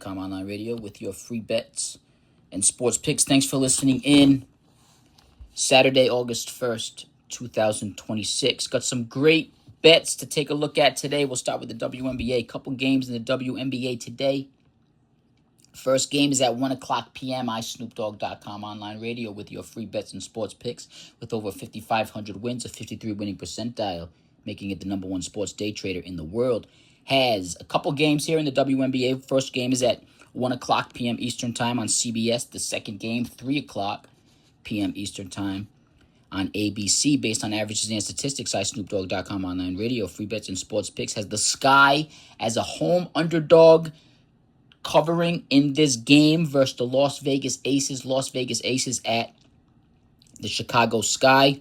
SportsPicks.com online radio with your free bets and sports picks. Thanks for listening in. Saturday, August 1st, 2026. Got some great bets to take a look at today. We'll start with the WNBA. A couple games in the WNBA today. First game is at 1 o'clock p.m. iSnoopDogg.com online radio with your free bets and sports picks with over 5,500 wins, a 53 winning percentile, making it the number one sports day trader in the world. Has a couple games here in the WNBA. First game is at 1 o'clock p.m. Eastern Time on CBS. The second game, 3 o'clock p.m. Eastern Time on ABC. Based on averages and statistics, iSnoopDogg.com online radio, free bets and sports picks has the Sky as a home underdog covering in this game versus the Las Vegas Aces. Las Vegas Aces at the Chicago Sky.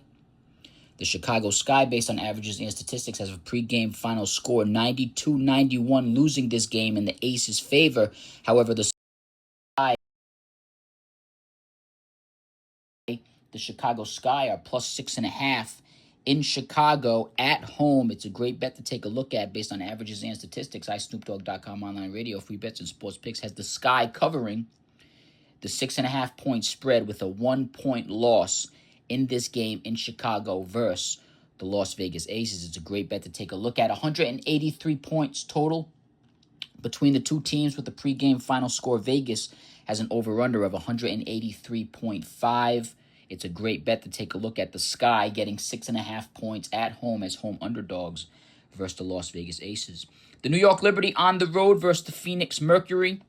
The Chicago Sky, based on averages and statistics, has a pregame final score 92-91, losing this game in the Aces' favor. However, the Chicago Sky are plus 6.5 in Chicago at home. It's a great bet to take a look at based on averages and statistics. iSnoopDogg.com online radio, free bets and sports picks has the Sky covering the 6.5 point spread with a 1 point loss in this game in Chicago versus the Las Vegas Aces. It's a great bet to take a look at. 183 points total between the two teams with the pregame final score. Vegas has an over-under of 183.5. It's a great bet to take a look at. The Sky getting 6.5 points at home as home underdogs versus the Las Vegas Aces. The New York Liberty on the road versus the Phoenix Mercury.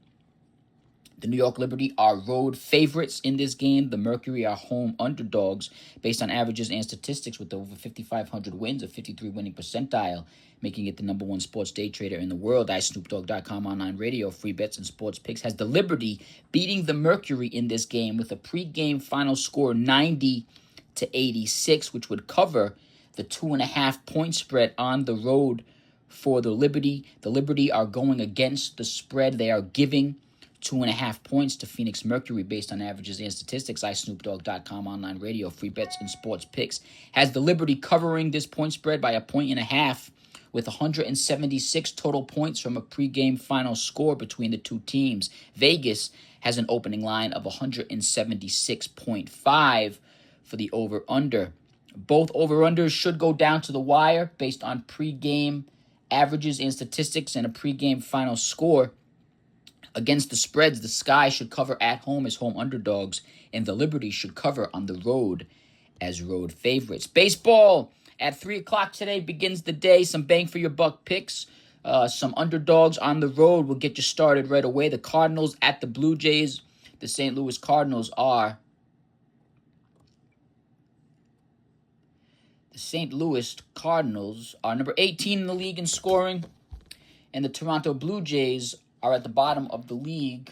The New York Liberty are road favorites in this game. The Mercury are home underdogs based on averages and statistics with over 5,500 wins, a 53 winning percentile, making it the number one sports day trader in the world. iSnoopDogg.com online radio, free bets and sports picks has the Liberty beating the Mercury in this game with a pregame final score 90-86, which would cover the 2.5 point spread on the road for the Liberty. The Liberty are going against the spread. They are giving 2.5 points to Phoenix Mercury based on averages and statistics. iSnoopDogg.com online radio, free bets and sports picks has the Liberty covering this point spread by 1.5 points with 176 total points from a pregame final score between the two teams. Vegas has an opening line of 176.5 for the over-under. Both over-unders should go down to the wire based on pregame averages and statistics and a pregame final score. Against the spreads, the Sky should cover at home as home underdogs, and the Liberty should cover on the road as road favorites. Baseball at 3 o'clock today begins the day. Some bang-for-your-buck picks. Some underdogs on the road will get you started right away. The Cardinals at the Blue Jays. The St. Louis Cardinals are number 18 in the league in scoring, and the Toronto Blue Jays are at the bottom of the league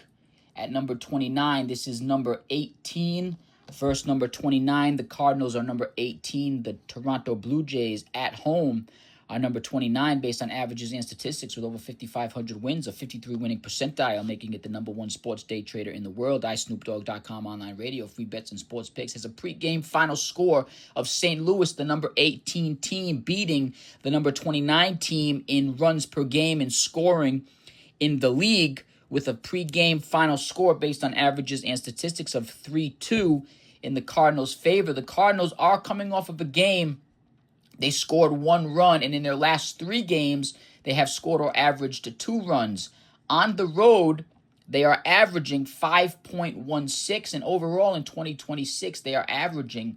at number 29. This is number 18 versus number 29. The Cardinals are number 18. The Toronto Blue Jays at home are number 29 based on averages and statistics with over 5,500 wins, a 53 winning percentile, making it the number one sports day trader in the world. iSnoopDogg.com online radio, free bets and sports picks has a pregame final score of St. Louis, the number 18 team, beating the number 29 team in runs per game and scoring in the league with a pregame final score based on averages and statistics of 3-2 in the Cardinals' favor. The Cardinals are coming off of a game. They scored 1 run, and in their last 3 games, they have scored or averaged 2 runs. On the road, they are averaging 5.16, and overall in 2026, they are averaging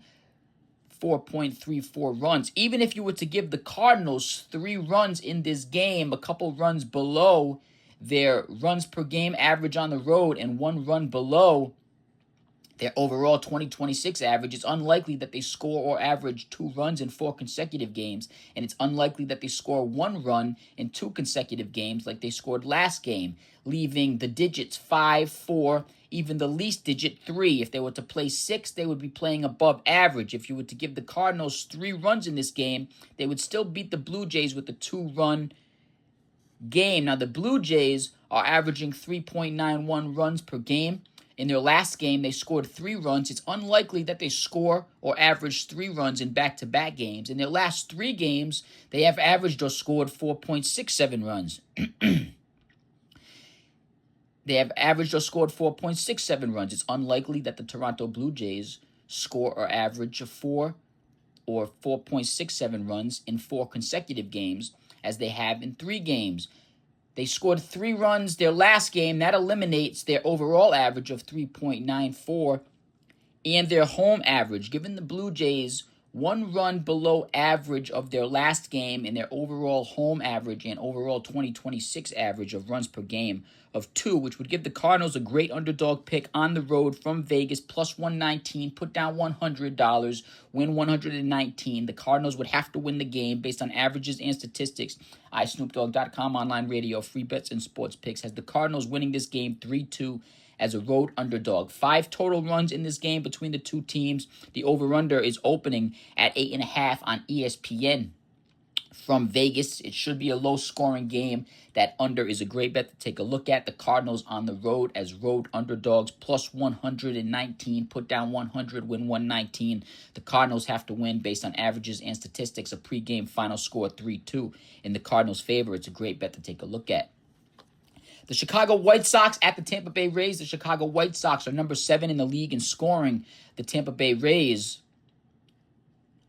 4.34 runs. Even if you were to give the Cardinals 3 runs in this game, a couple runs below their runs per game average on the road and 1 run below their overall 2026 average, it's unlikely that they score or average 2 runs in 4 consecutive games, and it's unlikely that they score 1 run in 2 consecutive games like they scored last game, leaving the digits 5, 4, even the least digit 3. If they were to play 6, they would be playing above average. If you were to give the Cardinals 3 runs in this game, they would still beat the Blue Jays with a 2-run game. Now, the Blue Jays are averaging 3.91 runs per game. In their last game, they scored 3 runs. It's unlikely that they score or average 3 runs in back-to-back games. In their last 3 games, they have averaged or scored 4.67 runs. They have averaged or scored 4.67 runs. It's unlikely that the Toronto Blue Jays score or average of 4 or 4.67 runs in 4 consecutive games, as they have in 3 games. They scored 3 runs their last game. That eliminates their overall average of 3.94 and their home average, giving the Blue Jays 1 run below average of their last game and their overall home average and overall 2026 average of runs per game of 2, which would give the Cardinals a great underdog pick on the road from Vegas, plus 119, put down $100, win 119. The Cardinals would have to win the game based on averages and statistics. iSnoopDogg.com online radio, free bets and sports picks has the Cardinals winning this game 3-2 as a road underdog. 5 total runs in this game between the two teams. The over-under is opening at 8.5 on ESPN. From Vegas, it should be a low-scoring game. That under is a great bet to take a look at. The Cardinals on the road as road underdogs, plus 119, put down 100, win 119. The Cardinals have to win based on averages and statistics. A pregame final score 3-2 in the Cardinals' favor. It's a great bet to take a look at. The Chicago White Sox at the Tampa Bay Rays. The Chicago White Sox are number 7 in the league in scoring. The Tampa Bay Rays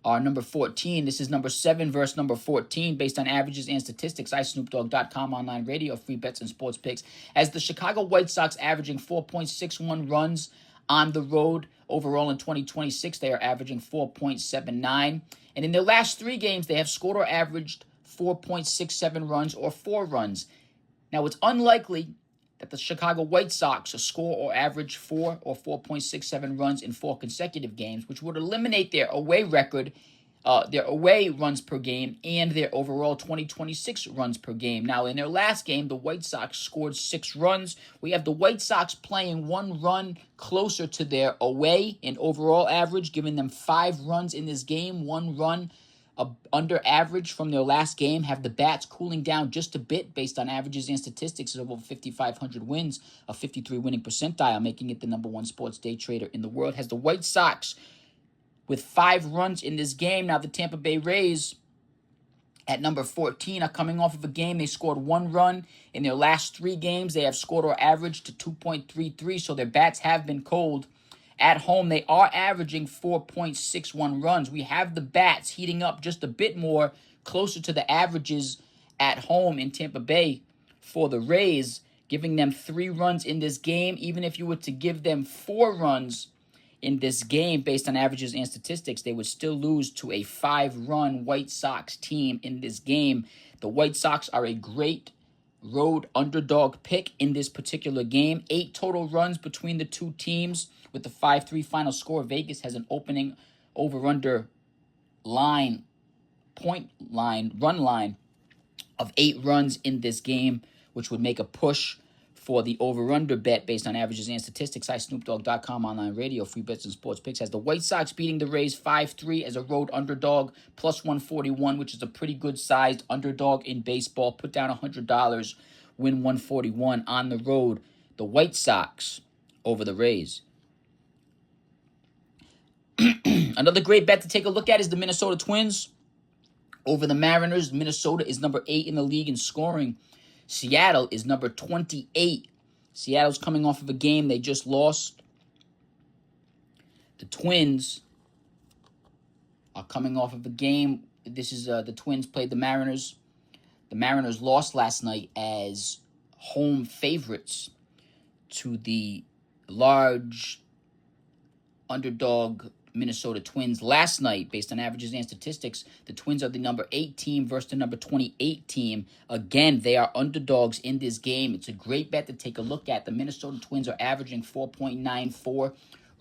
are number 14. This is number 7 versus number 14 based on averages and statistics. iSnoopDogg.com online radio, free bets and sports picks. As the Chicago White Sox averaging 4.61 runs on the road. Overall in 2026, they are averaging 4.79. And in their last 3 games, they have scored or averaged 4.67 runs or 4 runs. Now, it's unlikely that the Chicago White Sox will score or average 4 or 4.67 runs in 4 consecutive games, which would eliminate their away record, their away runs per game, and their overall 2026 runs per game. Now, in their last game, the White Sox scored 6 runs. We have the White Sox playing 1 run closer to their away and overall average, giving them 5 runs in this game, 1 run under average from their last game. Have the bats cooling down just a bit based on averages and statistics of over 5,500 wins, a 53 winning percentile, making it the number 1 sports day trader in the world. Has the White Sox with 5 runs in this game. Now the Tampa Bay Rays at number 14 are coming off of a game. They scored 1 run in their last 3 games. They have scored or averaged to 2.33, so their bats have been cold. At home, they are averaging 4.61 runs. We have the bats heating up just a bit more, closer to the averages at home in Tampa Bay for the Rays, giving them 3 runs in this game. Even if you were to give them 4 runs in this game based on averages and statistics, they would still lose to a 5-run White Sox team in this game. The White Sox are a great road underdog pick in this particular game. 8 total runs between the two teams with the 5-3 final score. Vegas has an opening over-under line, run line of 8 runs in this game, which would make a push for the over-under bet based on averages and statistics. iSnoopDogg.com online radio, free bets and sports picks has the White Sox beating the Rays 5-3 as a road underdog, plus 141, which is a pretty good-sized underdog in baseball. Put down $100, win 141 on the road. The White Sox over the Rays. Another great bet to take a look at is the Minnesota Twins over the Mariners. Minnesota is number 8 in the league in scoring. Seattle is number 28. Seattle's coming off of a game they just lost. The Twins are coming off of a game. This is the Twins played the Mariners. The Mariners lost last night as home favorites to the large underdog Minnesota Twins last night. Based on averages and statistics, the Twins are the number 8 team versus the number 28 team. Again, they are underdogs in this game. It's a great bet to take a look at. The Minnesota Twins are averaging 4.94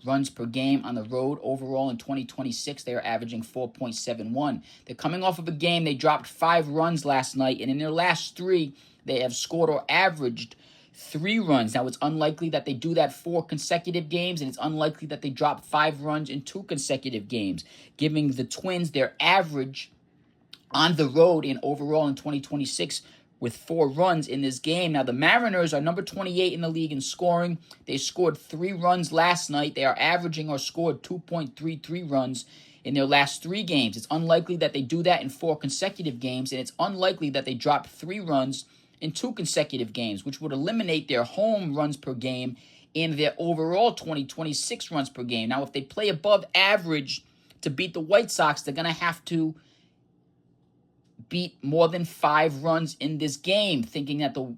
runs per game on the road. Overall in 2026, they are averaging 4.71. They're coming off of a game they dropped 5 runs last night, and in their last 3, they have scored or averaged 3 runs. Now, it's unlikely that they do that 4 consecutive games, and it's unlikely that they drop 5 runs in 2 consecutive games, giving the Twins their average on the road and overall in 2026 with 4 runs in this game. Now, the Mariners are number 28 in the league in scoring. They scored 3 runs last night. They are averaging or scored 2.33 runs in their last 3 games. It's unlikely that they do that in 4 consecutive games, and it's unlikely that they drop 3 runs in 2 consecutive games, which would eliminate their home runs per game and their overall 2026 runs per game. Now, if they play above average to beat the White Sox, they're going to have to beat more than 5 runs in this game, thinking that the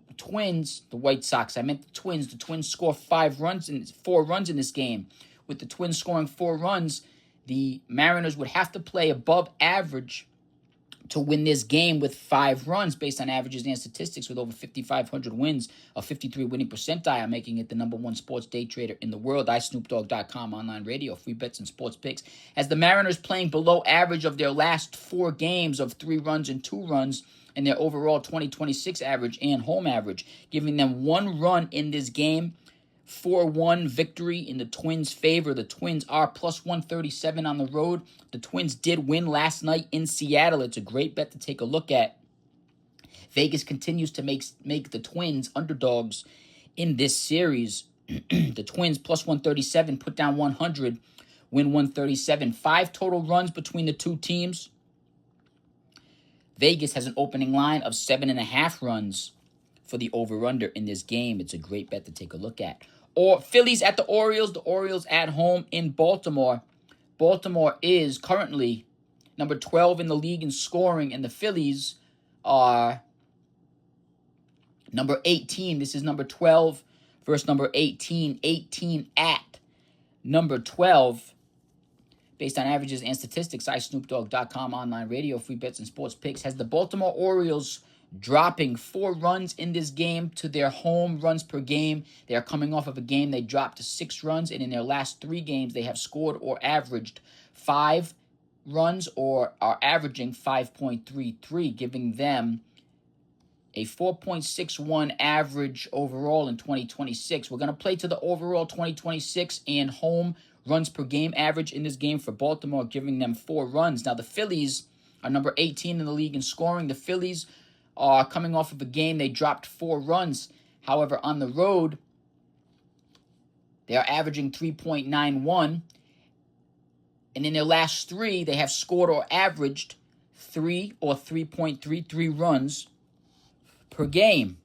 White Sox, I meant the Twins score 4 runs in this game. With the Twins scoring 4 runs, the Mariners would have to play above average to win this game with 5 runs based on averages and statistics, with over 5,500 wins, a 53 winning percentile, making it the #1 sports day trader in the world. iSnoopDogg.com, online radio, free bets and sports picks. As the Mariners playing below average of their last 4 games of 3 runs and 2 runs, and their overall 2026 average and home average, giving them 1 run in this game. 4-1 victory in the Twins' favor. The Twins are plus 137 on the road. The Twins did win last night in Seattle. It's a great bet to take a look at. Vegas continues to make the Twins underdogs in this series. The Twins plus 137, put down 100, win 137. 5 total runs between the two teams. Vegas has an opening line of 7.5 runs for the over-under in this game. It's a great bet to take a look at. Or Phillies at the Orioles at home in Baltimore. Baltimore is currently number 12 in the league in scoring, and the Phillies are number 18. This is number 12 versus number 18. 18 at number 12. Based on averages and statistics, iSnoopDogg.com, online radio, free bets and sports picks, has the Baltimore Orioles dropping 4 runs in this game to their home runs per game. They are coming off of a game they dropped to 6 runs, and in their last 3 games, they have scored or averaged 5 runs or are averaging 5.33, giving them a 4.61 average overall in 2026. We're going to play to the overall 2026 and home runs per game average in this game for Baltimore, giving them 4 runs. Now, the Phillies are number 18 in the league in scoring. The Phillies are coming off of a game they dropped 4 runs. However, on the road, they are averaging 3.91. And in their last 3, they have scored or averaged 3 or 3.33 runs per game.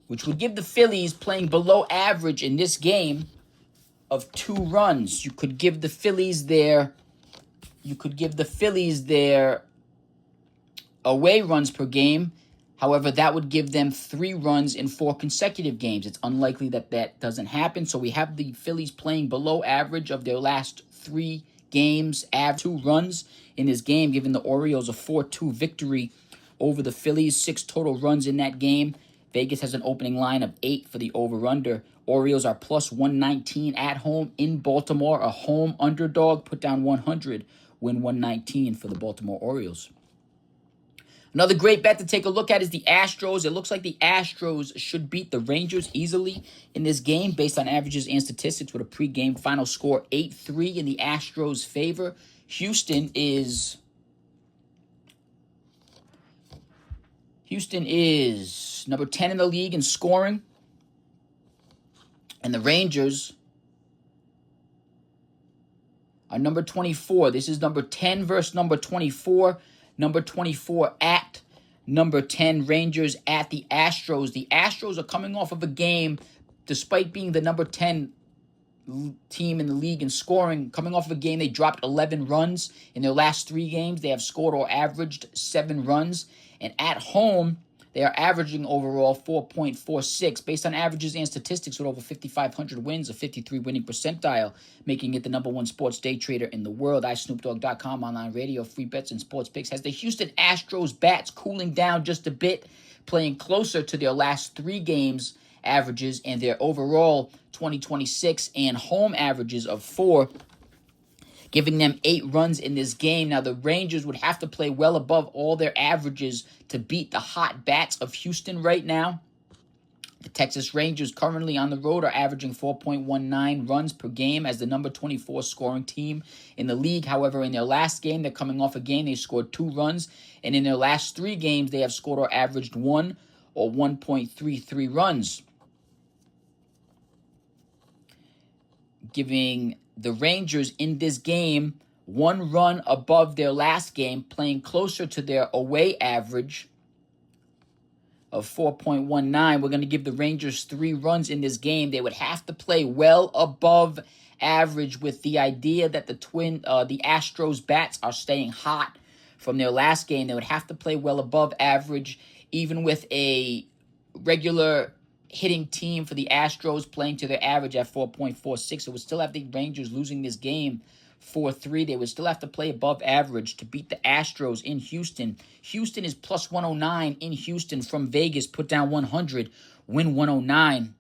Which would give the Phillies playing below average in this game of 2 runs. You could give the Phillies their away runs per game. However, that would give them 3 runs in 4 consecutive games. It's unlikely that that doesn't happen. So we have the Phillies playing below average of their last 3 games, average 2 runs in this game, giving the Orioles a 4-2 victory over the Phillies. 6 total runs in that game. Vegas has an opening line of 8 for the over-under. Orioles are plus 119 at home in Baltimore. A home underdog, put down 100, win 119 for the Baltimore Orioles. Another great bet to take a look at is the Astros. It looks like the Astros should beat the Rangers easily in this game based on averages and statistics, with a pregame final score 8-3 in the Astros' favor. Houston is number 10 in the league in scoring. And the Rangers are number 24. This is number 10 versus number 24. Number 24 at number 10. Rangers at the Astros. The Astros are coming off of a game, despite being the number 10 team in the league in scoring, coming off of a game they dropped 11 runs. In their last 3 games, they have scored or averaged 7 runs. And at home, they are averaging overall 4.46, based on averages and statistics, with over 5,500 wins, a 53 winning percentile, making it the #1 sports day trader in the world. iSnoopDogg.com, online radio, free bets and sports picks, has the Houston Astros bats cooling down just a bit, playing closer to their last 3 games averages and their overall 2026 and home averages of 4, giving them 8 runs in this game. Now, the Rangers would have to play well above all their averages to beat the hot bats of Houston right now. The Texas Rangers currently on the road are averaging 4.19 runs per game as the number 24 scoring team in the league. However, in their last game, they're coming off a game they scored 2 runs. And in their last 3 games, they have scored or averaged 1 or 1.33 runs, giving the Rangers in this game 1 run above their last game, playing closer to their away average of 4.19. We're going to give the Rangers 3 runs in this game. They would have to play well above average, with the idea that the Astros bats are staying hot from their last game. They would have to play well above average, even with a regular hitting team for the Astros playing to their average at 4.46. It would still have the Rangers losing this game 4-3. They would still have to play above average to beat the Astros in Houston. Houston is plus 109 in Houston from Vegas. Put down 100, win 109.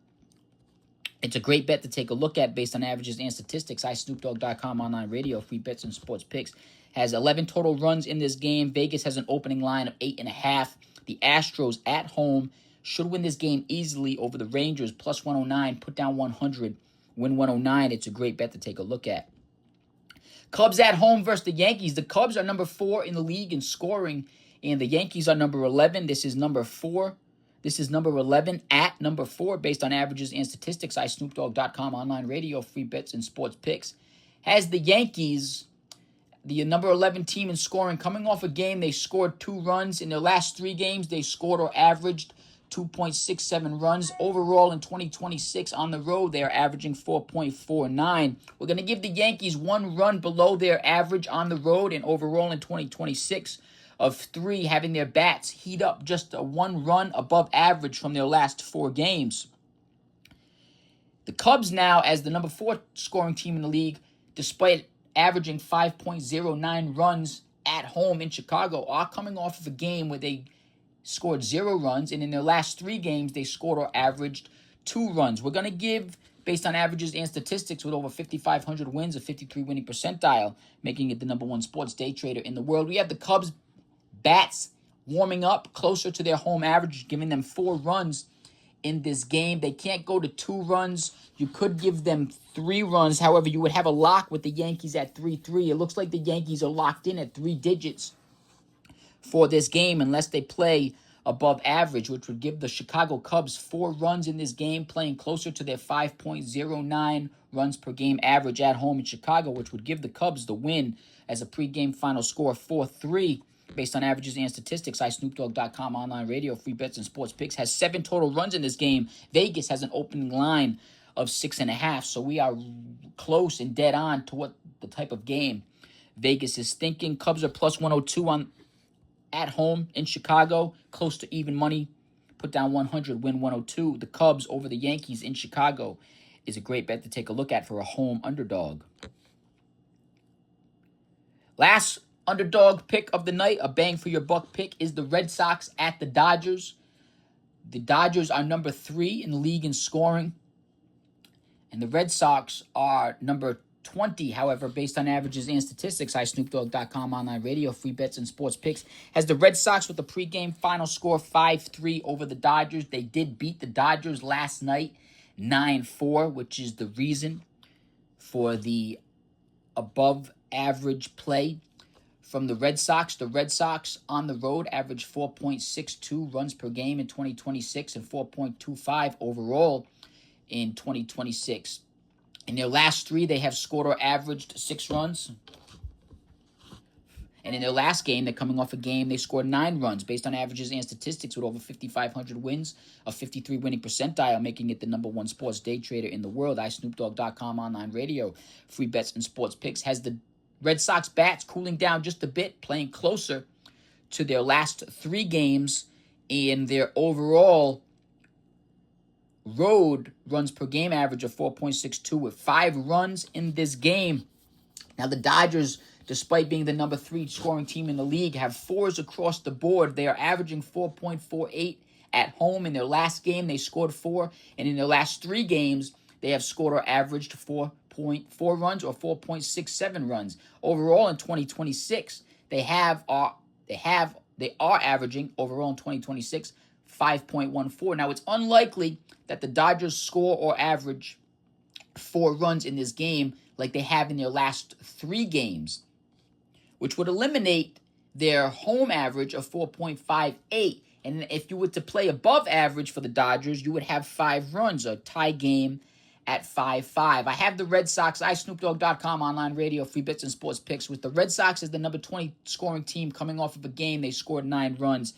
It's a great bet to take a look at based on averages and statistics. iSnoopDogg.com online radio, free bets and sports picks. Has 11 total runs in this game. Vegas has an opening line of 8.5. The Astros at home should win this game easily over the Rangers, plus 109. Put down 100, win 109. It's a great bet to take a look at. Cubs at home versus the Yankees. The Cubs are number 4 in the league in scoring, and the Yankees are number 11. This is number 4. This is number 11 at number 4 based on averages and statistics. iSnoopDogg.com online radio, free bets and sports picks. Has the Yankees, the number 11 team in scoring, coming off a game they scored 2 runs. In their last 3 games, they scored or averaged 2.67 runs. Overall, in 2026 on the road, they are averaging 4.49. We're going to give the Yankees 1 run below their average on the road, and overall in 2026 of 3, having their bats heat up just a 1 run above average from their last 4 games. The Cubs now, as the number 4 scoring team in the league, despite averaging 5.09 runs at home in Chicago, are coming off of a game where they scored 0 runs, and in their last 3 games, they scored or averaged 2 runs. We're going to give, based on averages and statistics, with over 5,500 wins, a 53 winning percentile, making it the number 1 sports day trader in the world. We have the Cubs bats warming up closer to their home average, giving them 4 runs in this game. They can't go to 2 runs. You could give them 3 runs. However, you would have a lock with the Yankees at 3-3. It looks like the Yankees are locked in at 3 digits for this game unless they play above average, which would give the Chicago Cubs 4 runs in this game, playing closer to their 5.09 runs per game average at home in Chicago, which would give the Cubs the win as a pregame final score 4-3 based on averages and statistics. iSnoopDogg.com online radio, free bets and sports picks. Has 7 total runs in this game. Vegas has an opening line of 6.5, so we are close and dead on to what the type of game Vegas is thinking. Cubs are plus 102 at home in Chicago, close to even money. Put down 100, win 102. The Cubs over the Yankees in Chicago is a great bet to take a look at for a home underdog. Last underdog pick of the night, a bang for your buck pick, is the Red Sox at the Dodgers. The Dodgers are number 3 in the league in scoring, and the Red Sox are number 20, however, based on averages and statistics. iSnoopDogg.com online radio, free bets and sports picks. Has the Red Sox with a pregame final score 5-3 over the Dodgers. They did beat the Dodgers last night 9-4, which is the reason for the above average play from the Red Sox. The Red Sox on the road average 4.62 runs per game in 2026 and 4.25 overall in 2026. In their last 3, they have scored or averaged 6 runs. And in their last game, they're coming off a game, they scored 9 runs based on averages and statistics with over 5,500 wins, a 53 winning percentile, making it the number 1 sports day trader in the world. iSnoopDogg.com online radio, free bets and sports picks. Has the Red Sox bats cooling down just a bit, playing closer to their last 3 games in their overall road runs per game average of 4.62 with 5 runs in this game. Now the Dodgers, despite being the number 3 scoring team in the league, have 4s across the board. They are averaging 4.48 at home. In their last game, they scored 4, and in their last 3 games, they have scored or averaged 4.4 runs or 4.67 runs. Overall in 2026, they are averaging overall in 2026 5.14. Now, it's unlikely that the Dodgers score or average 4 runs in this game like they have in their last 3 games, which would eliminate their home average of 4.58. And if you were to play above average for the Dodgers, you would have 5 runs, a tie game at 5-5. I have the Red Sox, iSnoopDogg.com, online radio, free bets and sports picks, with the Red Sox as the number 20 scoring team coming off of a game. They scored 9 runs.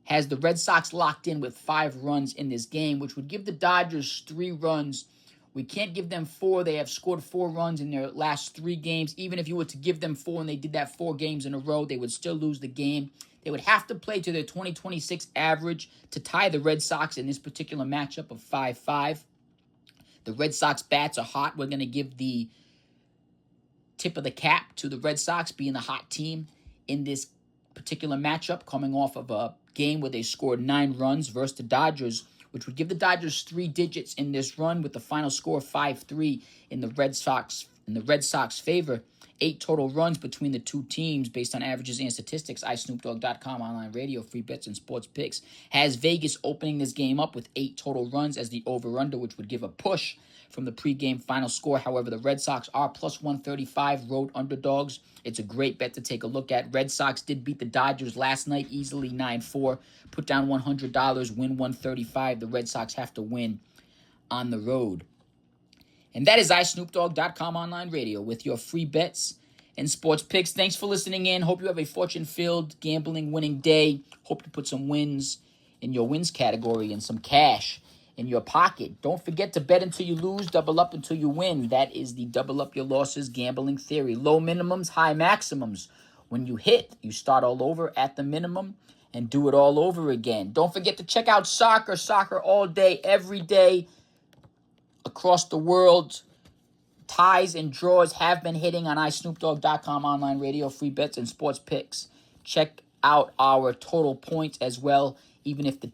Has the Red Sox locked in with 5 runs in this game, which would give the Dodgers 3 runs. We can't give them 4. They have scored 4 runs in their last 3 games. Even if you were to give them 4 and they did that 4 games in a row, they would still lose the game. They would have to play to their 2026 average to tie the Red Sox in this particular matchup of 5-5. The Red Sox bats are hot. We're going to give the tip of the cap to the Red Sox being the hot team in this particular matchup, coming off of a game where they scored 9 runs versus the Dodgers, which would give the Dodgers 3 digits in this run, with the final score 5-3 in the Red Sox favor. 8 total runs between the two teams based on averages and statistics. iSnoopDogg.com, online radio, free bets and sports picks, has Vegas opening this game up with 8 total runs as the over-under, which would give a push from the pregame final score. However, the Red Sox are plus 135 road underdogs. It's a great bet to take a look at. Red Sox did beat the Dodgers last night easily, 9-4. Put down $100, win 135. The Red Sox have to win on the road. And that is iSnoopDogg.com, online radio, with your free bets and sports picks. Thanks for listening in. Hope you have a fortune-filled, gambling, winning day. Hope to put some wins in your wins category and some cash in your pocket. Don't forget to bet until you lose, double up until you win. That is the double up your losses gambling theory. Low minimums, high maximums. When you hit, you start all over at the minimum and do it all over again. Don't forget to check out soccer all day, every day, across the world. Ties and draws have been hitting on iSnoopDogg.com, online radio, free bets and sports picks. Check out our total points as well. Even if the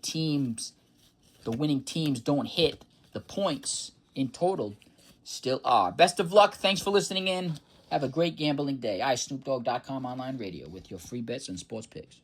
winning teams don't hit, the points in total still are. Best of luck. Thanks for listening in. Have a great gambling day. iSnoopDogg.com, online radio, with your free bets and sports picks.